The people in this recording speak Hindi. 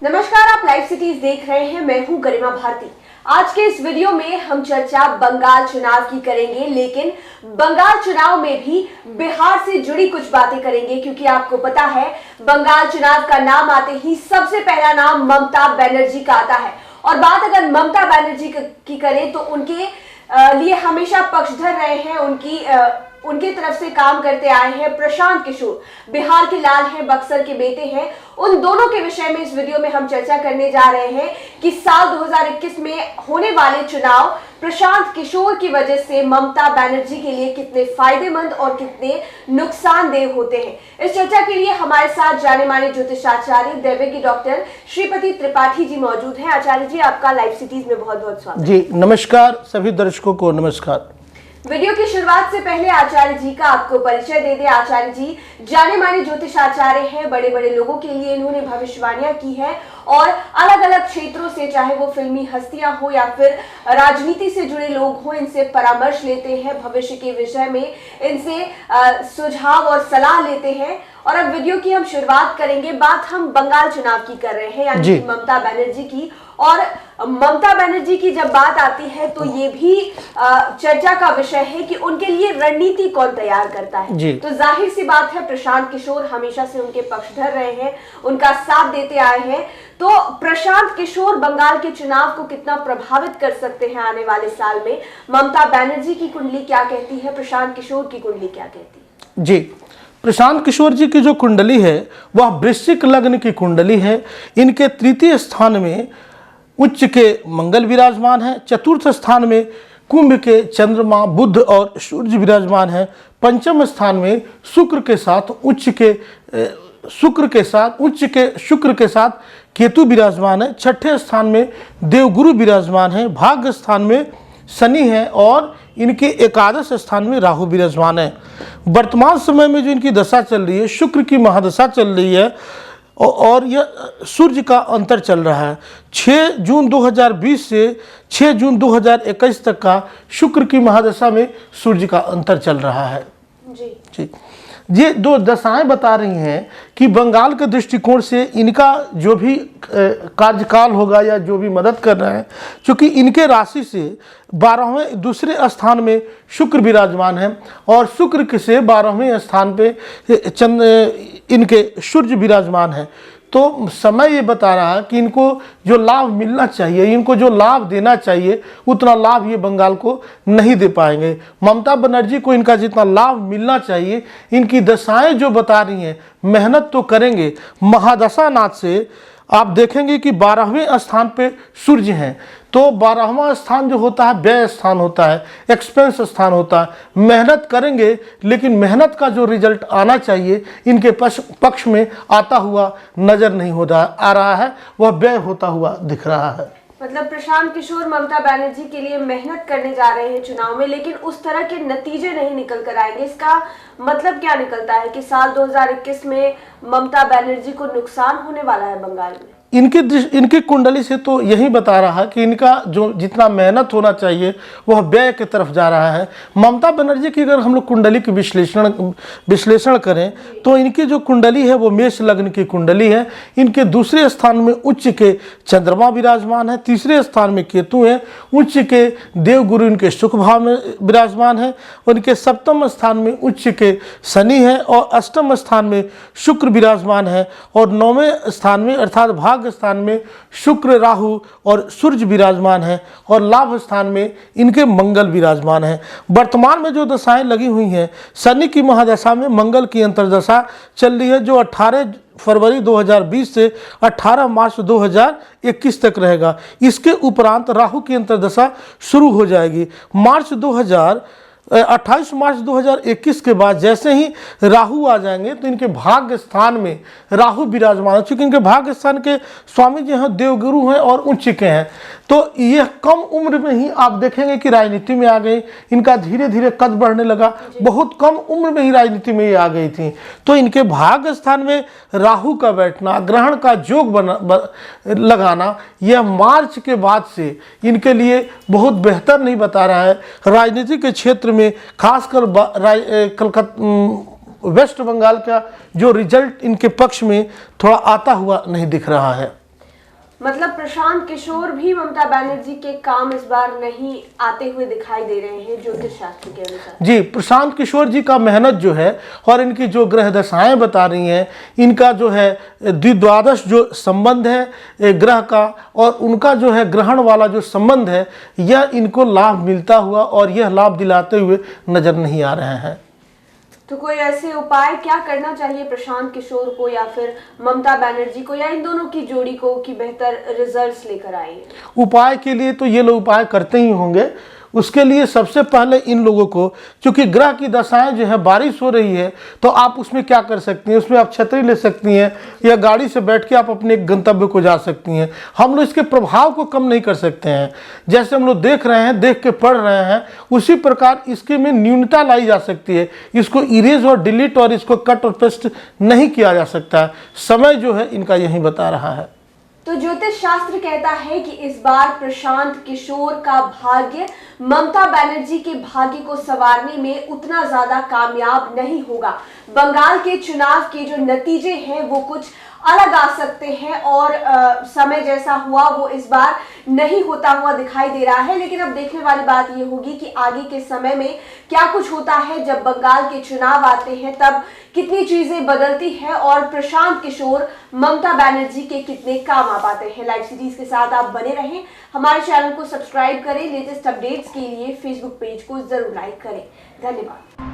नमस्कार, आप लाइव सिटीज देख रहे हैं। मैं हूं गरिमा भारती। आज के इस वीडियो में हम चर्चा बंगाल चुनाव की करेंगे, लेकिन बंगाल चुनाव में भी बिहार से जुड़ी कुछ बातें करेंगे, क्योंकि आपको पता है बंगाल चुनाव का नाम आते ही सबसे पहला नाम ममता बनर्जी का आता है। और बात अगर ममता बनर्जी की करें तो उनके लिए हमेशा पक्षधर रहे हैं, उनकी तरफ से काम करते आए हैं प्रशांत किशोर। बिहार के लाल हैं, बक्सर के बेटे हैं। उन दोनों के विषय में इस वीडियो में हम चर्चा करने जा रहे हैं कि साल 2021 में होने वाले चुनाव प्रशांत किशोर की वजह से ममता बनर्जी के लिए कितने फायदेमंद और कितने नुकसानदेह होते हैं। इस चर्चा के लिए हमारे साथ जाने माने ज्योतिषाचार्य दैवेकी डॉक्टर श्रीपति त्रिपाठी जी मौजूद हैं। आचार्य जी, आपका लाइव सिटीज में बहुत बहुत स्वागत जी। नमस्कार सभी दर्शकों को नमस्कार। वीडियो की शुरुआत से पहले आचार्य जी का आपको परिचय दे दें। आचार्य जी जाने माने ज्योतिषाचार्य हैं, बड़े बड़े लोगों के लिए इन्होंने भविष्यवाणियां की है और अलग अलग क्षेत्रों से, चाहे वो फिल्मी हस्तियां हो या फिर राजनीति से जुड़े लोग हो, इनसे परामर्श लेते हैं, भविष्य के विषय में इनसे सुझाव और सलाह लेते हैं। और अब वीडियो की हम शुरुआत करेंगे। बात हम बंगाल चुनाव की कर रहे हैं, यानी ममता बनर्जी की। और ममता बनर्जी की जब बात आती है तो ये भी चर्चा का विषय है कि उनके लिए रणनीति कौन तैयार करता है। तो जाहिर सी बात है प्रशांत किशोर हमेशा से उनके पक्षधर रहे हैं, उनका साथ देते आए हैं। तो प्रशांत किशोर बंगाल के चुनाव को कितना प्रभावित कर सकते हैं आने वाले साल में? ममता बनर्जी की कुंडली क्या कहती है, प्रशांत किशोर की कुंडली क्या कहती है? जी, प्रशांत किशोर जी की जो कुंडली है वह वृश्चिक लग्न की कुंडली है। इनके तृतीय स्थान में उच्च के मंगल विराजमान है, चतुर्थ स्थान में कुंभ के चंद्रमा, बुध और सूर्य विराजमान है, पंचम स्थान में शुक्र के साथ उच्च के साथ केतु विराजमान है, छठे स्थान में देवगुरु विराजमान है, भाग्य स्थान में शनि है और इनके एकादश स्थान में राहु विराजमान है। वर्तमान समय में जो इनकी दशा चल रही है, शुक्र की महादशा चल रही है और यह सूर्य का अंतर चल रहा है। 6 जून 2020 से 6 जून 2021 तक का शुक्र की महादशा में सूर्य का अंतर चल रहा है। जी, ये दो दशाएं बता रही हैं कि बंगाल के दृष्टिकोण से इनका जो भी कार्यकाल होगा या जो भी मदद कर रहे हैं, क्योंकि इनके राशि से 12वें दूसरे स्थान में शुक्र विराजमान है और शुक्र से 12वें स्थान पे इनके सूर्य विराजमान है। तो समय ये बता रहा है कि इनको जो लाभ मिलना चाहिए, इनको जो लाभ देना चाहिए, उतना लाभ ये बंगाल को नहीं दे पाएंगे। ममता बनर्जी को इनका जितना लाभ मिलना चाहिए, इनकी दशाएं जो बता रही हैं, मेहनत तो करेंगे। महादशा नाथ से आप देखेंगे कि 12वें स्थान पे सूर्य हैं, तो 12वां स्थान जो होता है व्यय स्थान होता है, एक्सपेंस स्थान होता है। मेहनत करेंगे लेकिन मेहनत का जो रिजल्ट आना चाहिए इनके पक्ष में आता हुआ नजर नहीं आ रहा है, वह व्यय होता हुआ दिख रहा है। मतलब प्रशांत किशोर ममता बनर्जी के लिए मेहनत करने जा रहे हैं चुनाव में, लेकिन उस तरह के नतीजे नहीं निकल कर आएंगे। इसका मतलब क्या निकलता है कि साल 2021 में ममता बनर्जी को नुकसान होने वाला है बंगाल में? इनकी कुंडली से तो यही बता रहा है कि इनका जो जितना मेहनत होना चाहिए वह व्यय की तरफ जा रहा है। ममता बनर्जी की अगर हम लोग कुंडली की विश्लेषण करें तो इनकी जो कुंडली है वो मेष लग्न की कुंडली है। इनके दूसरे स्थान में उच्च के चंद्रमा विराजमान है, तीसरे स्थान में केतु है, उच्च के देवगुरु इनके सुख भाव में विराजमान है, उनके सप्तम स्थान में उच्च के शनि है और अष्टम स्थान में शुक्र विराजमान है और 9वें स्थान में अर्थात भाग्य स्थान में शुक्र, राहु और सूर्य विराजमान है और लाभ स्थान में इनके मंगल विराजमान है। वर्तमान में जो दशाएं लगी हुई हैं, शनि की महादशा में मंगल की अंतर्दशा चल रही है, जो 18 फरवरी 2020 से 18 मार्च 2021 तक रहेगा। इसके उपरांत राहु की अंतर्दशा शुरू हो जाएगी। 28 मार्च 2021 के बाद जैसे ही राहु आ जाएंगे तो इनके भाग्य स्थान में राहु विराजमान है। चूंकि इनके भाग्य स्थान के स्वामी जी हैं देवगुरु हैं और उच्च के हैं, तो यह कम उम्र में ही आप देखेंगे कि राजनीति में आ गई। इनका धीरे धीरे कद बढ़ने लगा, बहुत कम उम्र में ही राजनीति में ये आ गई थी। तो इनके भाग्य स्थान में राहु का बैठना, ग्रहण का योग लगाना, यह मार्च के बाद से इनके लिए बहुत बेहतर नहीं बता रहा है। राजनीति के क्षेत्र में खासकर वेस्ट बंगाल का जो रिजल्ट इनके पक्ष में थोड़ा आता हुआ नहीं दिख रहा है। मतलब प्रशांत किशोर भी ममता बनर्जी के काम इस बार नहीं आते हुए दिखाई दे रहे हैं ज्योतिष शास्त्र के अनुसार। जी, प्रशांत किशोर जी का मेहनत जो है और इनकी जो ग्रह दशाएं बता रही हैं, इनका जो है द्विद्वादश जो संबंध है ग्रह का और उनका जो है ग्रहण वाला जो संबंध है, यह इनको लाभ मिलता हुआ और यह लाभ दिलाते हुए नजर नहीं आ रहे हैं। तो कोई ऐसे उपाय क्या करना चाहिए प्रशांत किशोर को या फिर ममता बनर्जी को या इन दोनों की जोड़ी को कि बेहतर रिजल्ट्स लेकर आए? उपाय के लिए तो ये लोग उपाय करते ही होंगे। उसके लिए सबसे पहले इन लोगों को, क्योंकि ग्रह की दशाएं जो है, बारिश हो रही है, तो आप उसमें क्या कर सकती हैं, उसमें आप छतरी ले सकती हैं या गाड़ी से बैठ के आप अपने गंतव्य को जा सकती हैं। हम लोग इसके प्रभाव को कम नहीं कर सकते हैं। जैसे हम लोग देख रहे हैं, देख के पढ़ रहे हैं, उसी प्रकार इसके में न्यूनता लाई जा सकती है। इसको इरेज और डिलीट और इसको कट और पेस्ट नहीं किया जा सकता है। समय जो है इनका यही बता रहा है। तो ज्योतिष शास्त्र कहता है कि इस बार प्रशांत किशोर का भाग्य ममता बनर्जी के भाग्य को संवारने में उतना ज्यादा कामयाब नहीं होगा। बंगाल के चुनाव के जो नतीजे हैं वो कुछ अलग आ सकते हैं और समय जैसा हुआ वो इस बार नहीं होता हुआ दिखाई दे रहा है। लेकिन अब देखने वाली बात ये होगी कि आगे के समय में क्या कुछ होता है। जब बंगाल के चुनाव आते हैं तब कितनी चीजें बदलती है और प्रशांत किशोर ममता बनर्जी के कितने काम आ पाते हैं। लाइव सीरीज के साथ आप बने रहें, हमारे चैनल को सब्सक्राइब करें, लेटेस्ट अपडेट्स के लिए फेसबुक पेज को जरूर लाइक करें। धन्यवाद।